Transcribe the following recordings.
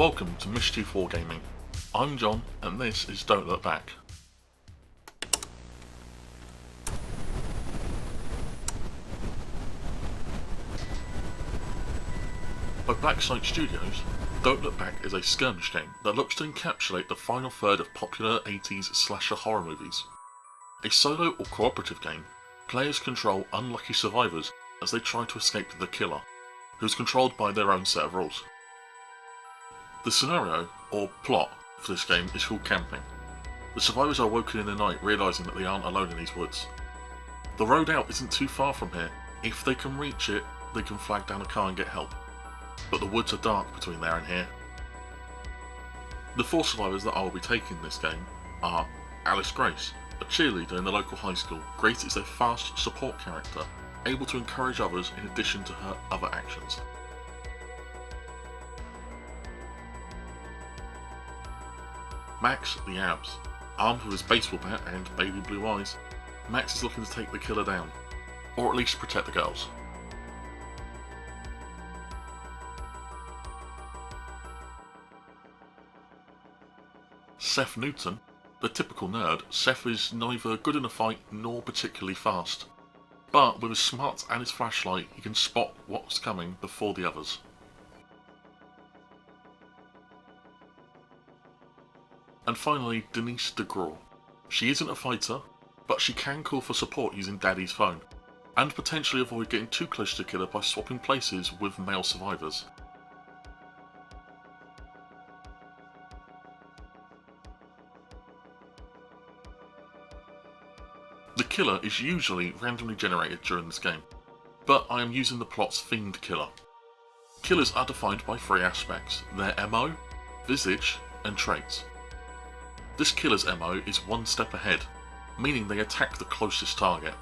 Welcome to Mischief Wargaming. I'm John, and this is Don't Look Back. By Blacksite Studios, Don't Look Back is a skirmish game that looks to encapsulate the final third of popular 80s slasher horror movies. A solo or cooperative game, players control unlucky survivors as they try to escape the killer, who is controlled by their own set of rules. The scenario, or plot, for this game is called camping. The survivors are woken in the night realising that they aren't alone in these woods. The road out isn't too far from here. If they can reach it, they can flag down a car and get help. But the woods are dark between there and here. The four survivors that I will be taking in this game are Alice Grace, a cheerleader in the local high school. Grace is a fast support character, able to encourage others in addition to her other actions. Max, the Abs. Armed with his baseball bat and baby blue eyes, Max is looking to take the killer down, or at least protect the girls. Seth Newton, the typical nerd. Seth is neither good in a fight nor particularly fast, but with his smarts and his flashlight he can spot what's coming before the others. And finally, Denise DeGraw. She isn't a fighter, but she can call for support using Daddy's phone, and potentially avoid getting too close to the killer by swapping places with male survivors. The killer is usually randomly generated during this game, but I am using the plot's themed killer. Killers are defined by three aspects: their MO, visage, and traits. This killer's MO is one step ahead, meaning they attack the closest target.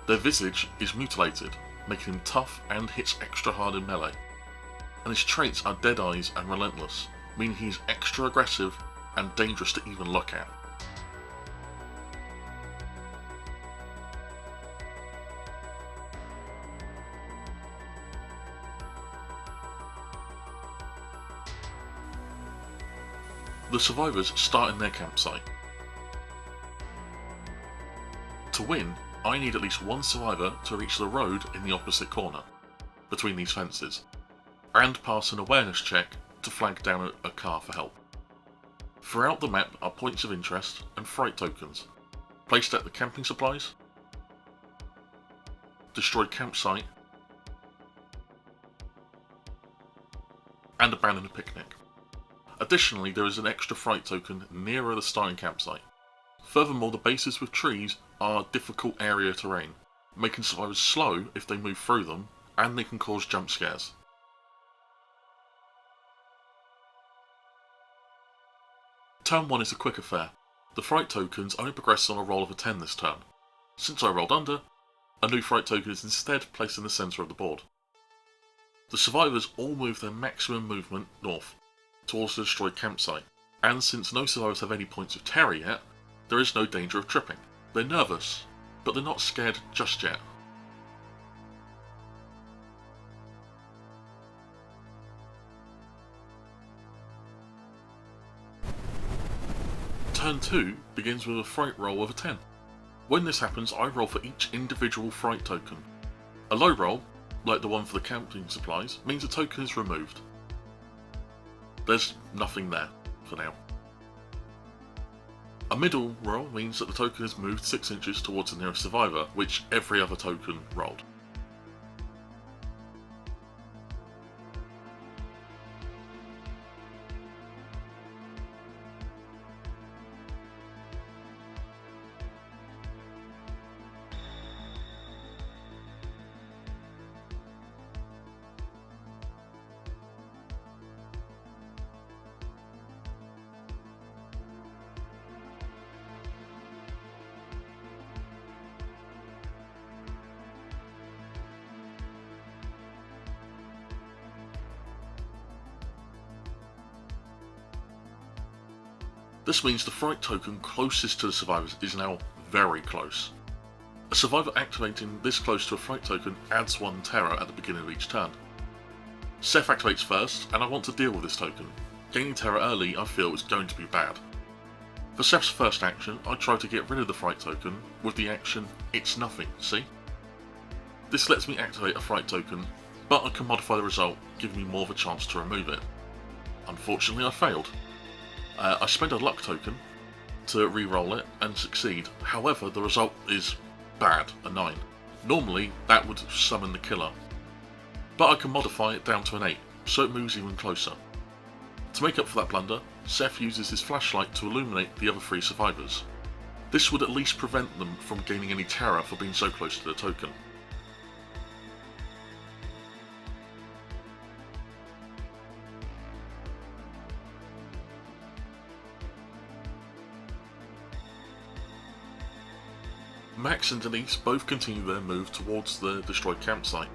Their visage is mutilated, making him tough and hits extra hard in melee. And his traits are dead eyes and relentless, meaning he's extra aggressive and dangerous to even look at. The survivors start in their campsite. To win, I need at least one survivor to reach the road in the opposite corner, between these fences, and pass an awareness check to flag down a car for help. Throughout the map are points of interest and fright tokens, placed at the camping supplies, destroyed campsite, and abandoned picnic. Additionally, there is an extra fright token nearer the starting campsite. Furthermore, the bases with trees are difficult area terrain, making survivors slow if they move through them, and they can cause jump scares. Turn 1 is a quick affair. The fright tokens only progress on a roll of a 10 this turn. Since I rolled under, a new fright token is instead placed in the centre of the board. The survivors all move their maximum movement north, towards the destroyed campsite, and since no survivors have any points of terror yet, there is no danger of tripping. They're nervous, but they're not scared just yet. Turn 2 begins with a fright roll of a 10. When this happens, I roll for each individual fright token. A low roll, like the one for the camping supplies, means a token is removed. There's nothing there, for now. A middle roll means that the token is moved 6 inches towards the nearest survivor, which every other token rolled. This means the fright token closest to the survivors is now very close. A survivor activating this close to a fright token adds 1 terror at the beginning of each turn. Seth activates first, and I want to deal with this token. Gaining terror early I feel is going to be bad. For Seth's first action, I try to get rid of the fright token with the action It's Nothing, see? This lets me activate a fright token, but I can modify the result, giving me more of a chance to remove it. Unfortunately I failed. I spend a luck token to re-roll it and succeed, however the result is bad, a 9. Normally that would summon the killer, but I can modify it down to an 8, so it moves even closer. To make up for that blunder, Seth uses his flashlight to illuminate the other 3 survivors. This would at least prevent them from gaining any terror for being so close to the token. Max and Denise both continue their move towards the destroyed campsite.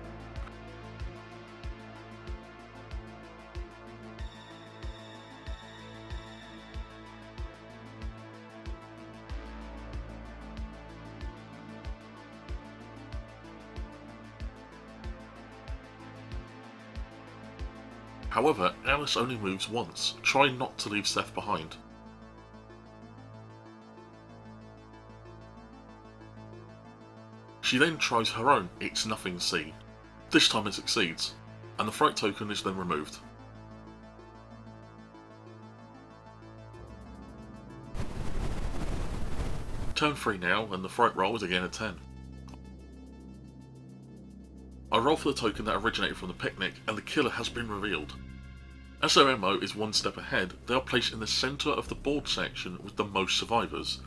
However, Alice only moves once, trying not to leave Seth behind. She then tries her own It's Nothing C. This time it succeeds, and the fright token is then removed. Turn 3 now, and the fright roll is again a 10. I roll for the token that originated from the picnic, and the killer has been revealed. As their MO is one step ahead, they are placed in the centre of the board section with the most survivors.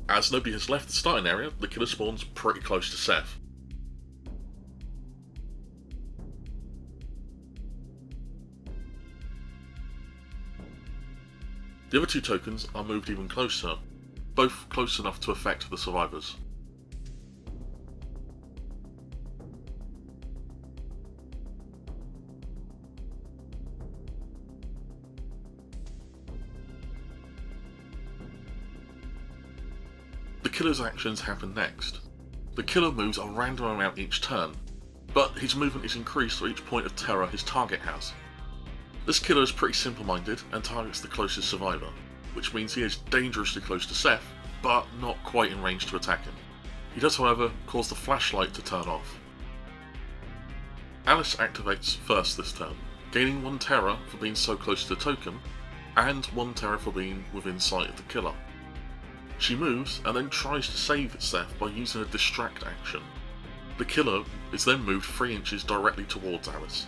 As nobody has left the starting area, the killer spawns pretty close to Seth. The other 2 tokens are moved even closer, both close enough to affect the survivors. The killer's actions happen next. The killer moves a random amount each turn, but his movement is increased for each point of terror his target has. This killer is pretty simple-minded and targets the closest survivor, which means he is dangerously close to Seth, but not quite in range to attack him. He does, however, cause the flashlight to turn off. Alice activates first this turn, gaining 1 terror for being so close to the token, and 1 terror for being within sight of the killer. She moves and then tries to save Seth by using a distract action. The killer is then moved 3 inches directly towards Alice.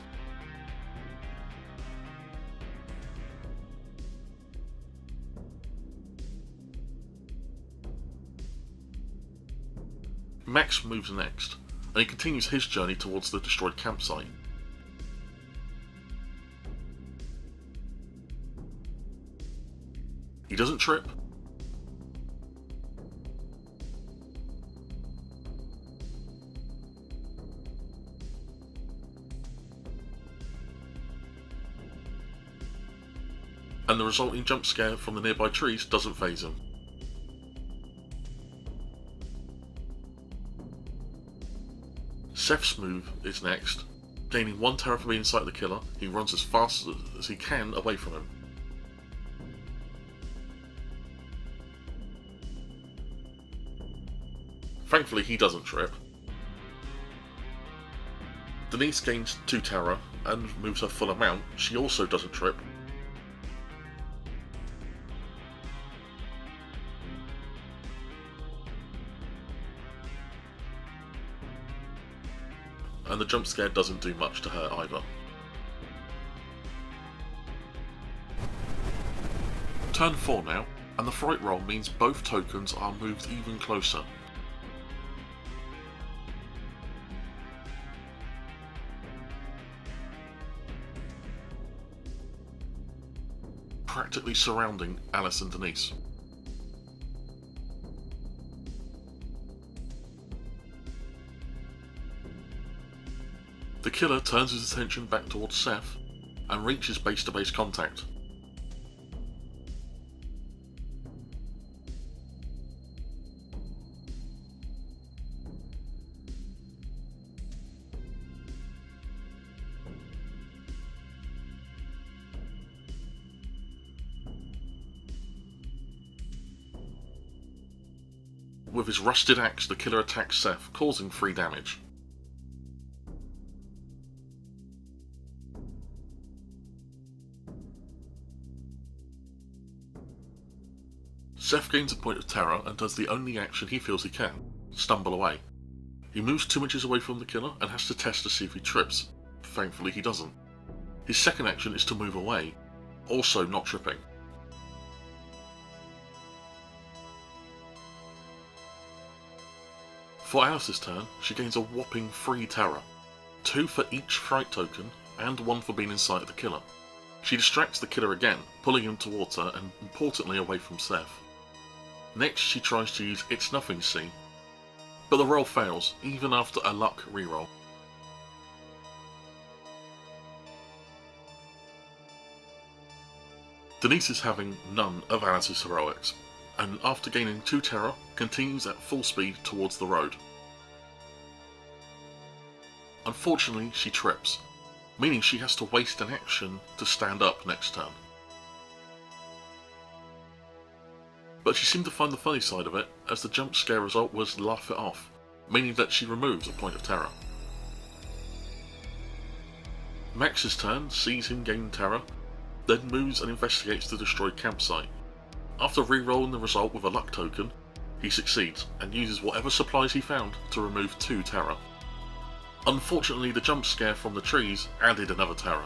Max moves next, and he continues his journey towards the destroyed campsite. He doesn't trip, and the resulting jump scare from the nearby trees doesn't faze him. Seth's move is next. Gaining 1 terror for being in sight of the killer, he runs as fast as he can away from him. Thankfully he doesn't trip. Denise gains 2 terror and moves her full amount. She also doesn't trip. And the jump scare doesn't do much to her either. Turn 4 now, and the fright roll means both tokens are moved even closer. Practically surrounding Alice and Denise. The killer turns his attention back towards Seth and reaches base-to-base contact. With his rusted axe, the killer attacks Seth, causing 3 damage. Seth gains a point of terror and does the only action he feels he can, stumble away. He moves 2 inches away from the killer and has to test to see if he trips. Thankfully he doesn't. His second action is to move away, also not tripping. For Alice's turn, she gains a whopping 3 terror, 2 for each fright token and 1 for being in sight of the killer. She distracts the killer again, pulling him towards her and importantly away from Seth. Next she tries to use It's Nothing See, but the roll fails, even after a luck reroll. Denise is having none of Alice's heroics, and after gaining 2 terror, continues at full speed towards the road. Unfortunately, she trips, meaning she has to waste an action to stand up next turn. But she seemed to find the funny side of it, as the jump scare result was laugh it off, meaning that she removes a point of terror. Max's turn sees him gain terror, then moves and investigates the destroyed campsite. After re-rolling the result with a luck token, he succeeds and uses whatever supplies he found to remove 2 terror. Unfortunately, the jump scare from the trees added another terror.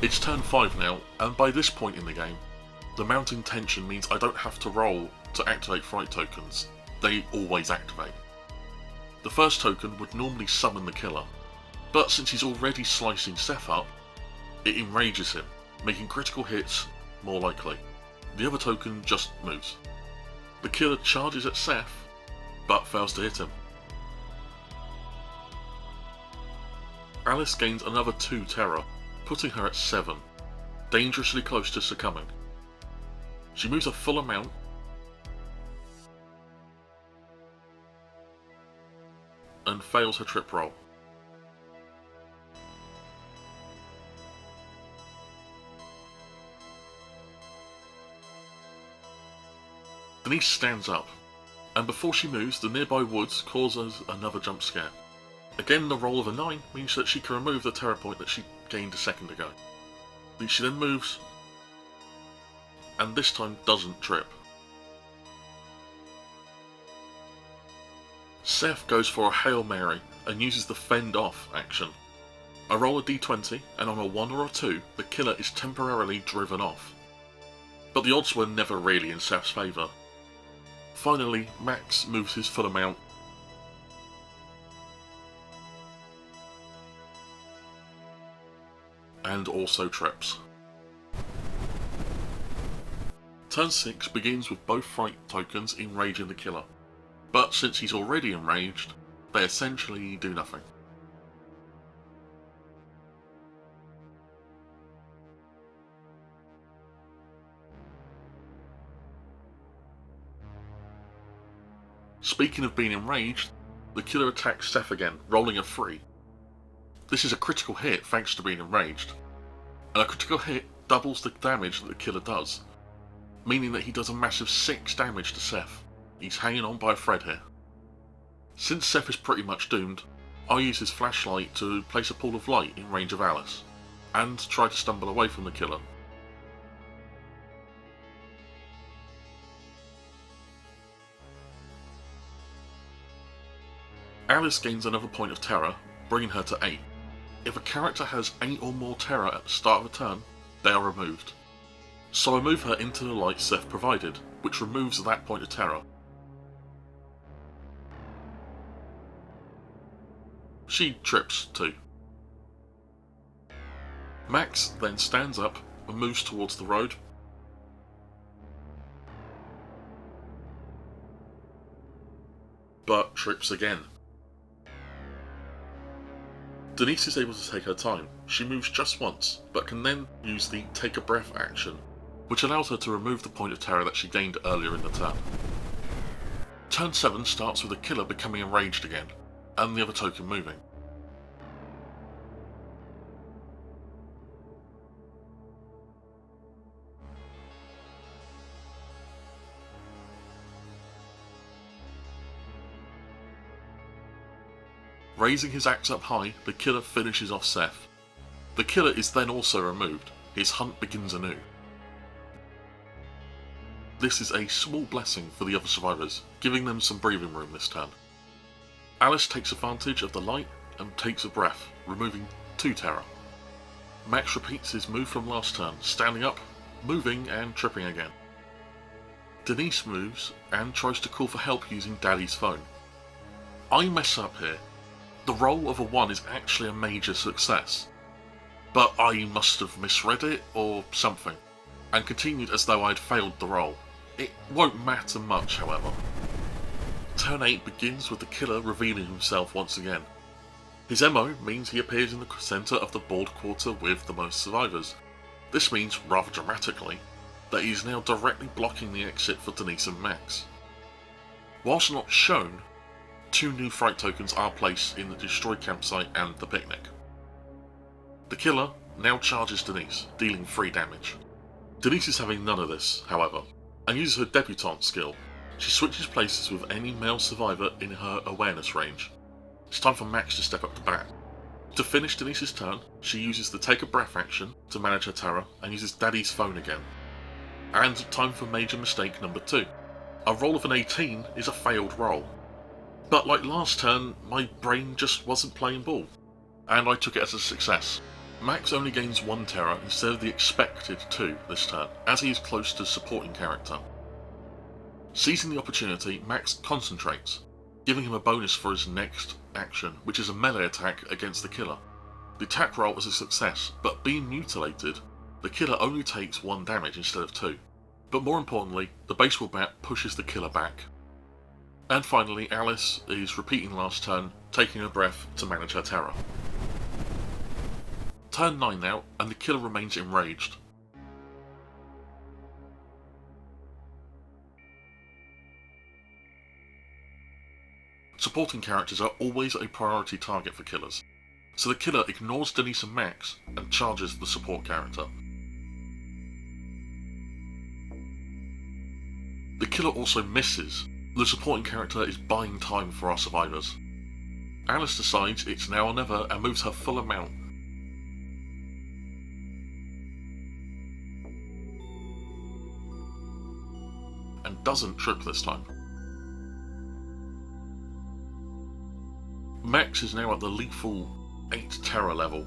It's turn 5 now, and by this point in the game, the mounting tension means I don't have to roll to activate fright tokens. They always activate. The first token would normally summon the killer, but since he's already slicing Seth up, it enrages him, making critical hits more likely. The other token just moves. The killer charges at Seth, but fails to hit him. Alice gains another 2 terror, putting her at 7, dangerously close to succumbing. She moves a full amount and fails her trip roll. Denise stands up, and before she moves, the nearby woods causes another jump scare. Again, the roll of a 9 means that she can remove the terror point that she gained a second ago. She then moves, and this time doesn't trip. Seth goes for a Hail Mary and uses the Fend Off action. I roll a d20, and on a 1 or a 2, the killer is temporarily driven off. But the odds were never really in Seth's favour. Finally, Max moves his full amount and also trips. Turn 6 begins with both fright tokens enraging the killer, but since he's already enraged, they essentially do nothing. Speaking of being enraged, the killer attacks Seth again, rolling a 3. This is a critical hit thanks to being enraged, and a critical hit doubles the damage that the killer does, meaning that he does a massive 6 damage to Seth. He's hanging on by a thread here. Since Seth is pretty much doomed, I use his flashlight to place a pool of light in range of Alice, and try to stumble away from the killer. Alice gains another point of terror, bringing her to 8. If a character has 8 or more terror at the start of a turn, they are removed. So I move her into the light Seth provided, which removes that point of terror. She trips too. Max then stands up and moves towards the road, but trips again. Denise is able to take her time. She moves just once, but can then use the Take a Breath action, which allows her to remove the point of terror that she gained earlier in the turn. Turn 7 starts with the killer becoming enraged again, and the other token moving. Raising his axe up high, the killer finishes off Seth. The killer is then also removed. His hunt begins anew. This is a small blessing for the other survivors, giving them some breathing room this turn. Alice takes advantage of the light and takes a breath, removing 2 terror. Max repeats his move from last turn, standing up, moving and tripping again. Denise moves and tries to call for help using Daddy's phone. I mess up here. The roll of a 1 is actually a major success, but I must have misread it or something, and continued as though I had failed the roll. It won't matter much, however. Turn 8 begins with the killer revealing himself once again. His MO means he appears in the centre of the board quarter with the most survivors. This means, rather dramatically, that he is now directly blocking the exit for Denise and Max. Whilst not shown, 2 new fright tokens are placed in the destroyed campsite and the picnic. The killer now charges Denise, dealing 3 damage. Denise is having none of this, however, and uses her debutante skill. She switches places with any male survivor in her awareness range. It's time for Max to step up to bat. To finish Denise's turn, she uses the take a breath action to manage her terror and uses Daddy's phone again. And time for major mistake number 2. A roll of an 18 is a failed roll. But like last turn, my brain just wasn't playing ball, and I took it as a success. Max only gains 1 terror instead of the expected 2 this turn, as he is close to supporting character. Seizing the opportunity, Max concentrates, giving him a bonus for his next action, which is a melee attack against the killer. The attack roll is a success, but being mutilated, the killer only takes 1 damage instead of 2. But more importantly, the baseball bat pushes the killer back. And finally, Alice is repeating last turn, taking a breath to manage her terror. Turn 9 now, and the killer remains enraged. Supporting characters are always a priority target for killers, so the killer ignores Denise and Max and charges the support character. The killer also misses. The supporting character is buying time for our survivors. Alice decides it's now or never and moves her full amount. And doesn't trip this time. Max is now at the lethal 8 terror level,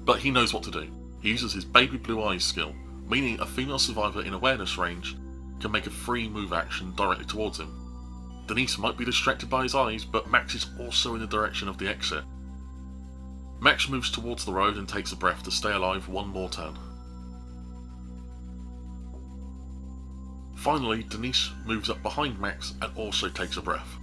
but he knows what to do. He uses his baby blue eyes skill, meaning a female survivor in awareness range can make a free move action directly towards him. Denise might be distracted by his eyes, but Max is also in the direction of the exit. Max moves towards the road and takes a breath to stay alive 1 more turn. Finally, Denise moves up behind Max and also takes a breath.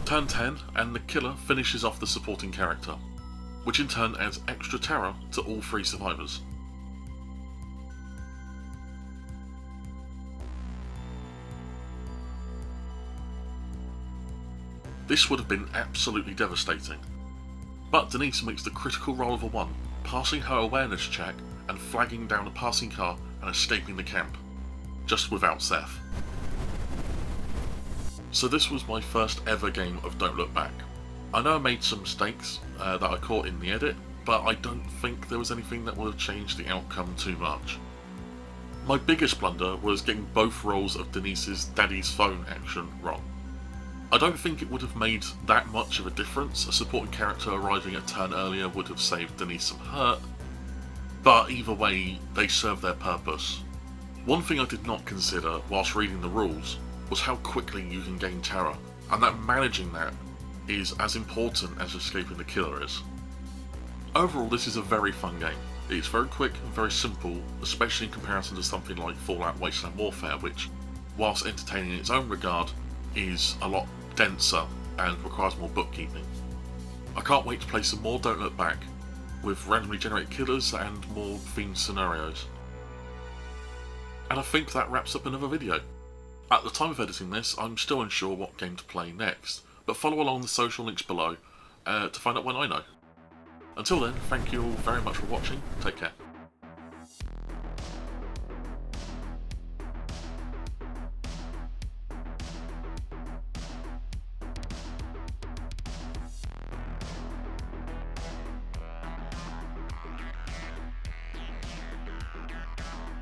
Turn 10, and the killer finishes off the supporting character, which in turn adds extra terror to all 3 survivors. This would have been absolutely devastating, but Denise makes the critical roll of a 1, passing her awareness check and flagging down a passing car and escaping the camp, just without Seth. So this was my first ever game of Don't Look Back. I know I made some mistakes that I caught in the edit, but I don't think there was anything that would have changed the outcome too much. My biggest blunder was getting both rolls of Denise's Daddy's phone action wrong. I don't think it would have made that much of a difference. A supporting character arriving a turn earlier would have saved Denise some hurt, but either way, they serve their purpose. One thing I did not consider whilst reading the rules was how quickly you can gain terror, and that managing that is as important as escaping the killer is. Overall, this is a very fun game. It's very quick and very simple, especially in comparison to something like Fallout Wasteland Warfare, which, whilst entertaining in its own regard, is a lot denser and requires more bookkeeping. I can't wait to play some more Don't Look Back, with randomly generated killers and more themed scenarios. And I think that wraps up another video. At the time of editing this, I'm still unsure what game to play next, but follow along the social links below to find out when I know. Until then, thank you all very much for watching, take care.